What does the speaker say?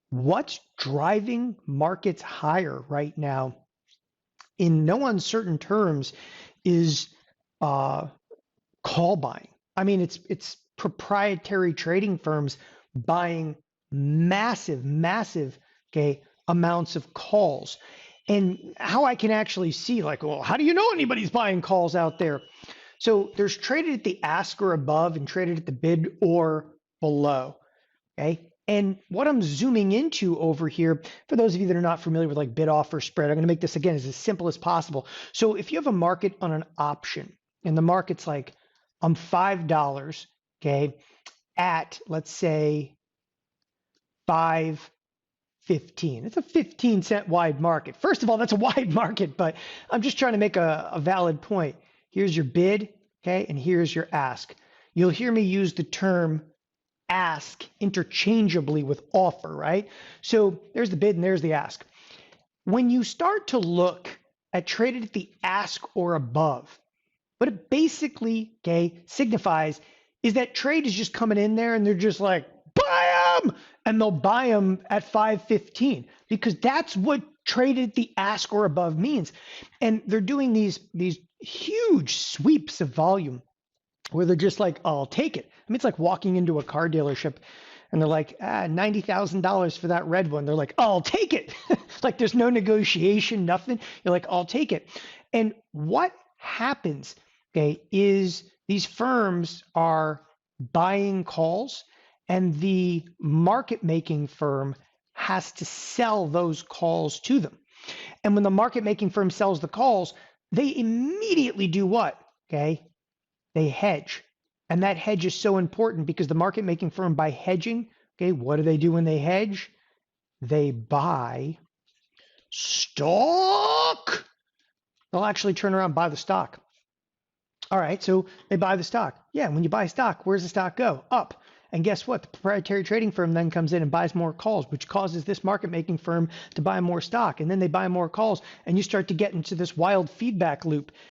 What's driving markets higher right now in no uncertain terms is uh, call buying. I mean, it's proprietary trading firms buying massive, okay, amounts of calls. And how I can actually see, like, well, how do you know anybody's buying calls out there? So there's traded at the ask or above and traded at the bid or below. Okay. And what I'm zooming into over here, for those of you that are not familiar with like bid offer spread, I'm going to make this again as simple as possible. So if you have a market on an option and the market's like, I'm $5, okay, at let's say 5.15. It's a 15-cent wide market. First of all, that's a wide market, but I'm just trying to make a valid point. Here's your bid, okay, and here's your ask. You'll hear me use the term ask interchangeably with offer, right? So there's the bid and there's the ask. When you start to look at traded at the ask or above, what it basically, okay, signifies is that trade is just coming in there and they're just like, buy them, and they'll buy them at 5.15 because that's what traded at the ask or above means. And they're doing these huge sweeps of volume where they're just like, oh, I'll take it. I mean, it's like walking into a car dealership and they're like, $90,000 for that red one. They're like, oh, I'll take it. Like there's no negotiation, nothing. You're like, I'll take it. And what happens, okay, is these firms are buying calls and the market making firm has to sell those calls to them. And when the market making firm sells the calls, they immediately do what? Okay, they hedge. And that hedge is so important because the market making firm, by hedging, okay, what do they do when they hedge? They buy stock. They'll actually turn around and buy the stock. All right, so they buy the stock. Yeah, when you buy stock, where's the stock go? Up. And guess what? The proprietary trading firm then comes in and buys more calls, which causes this market making firm to buy more stock. And then they buy more calls, and you start to get into this wild feedback loop.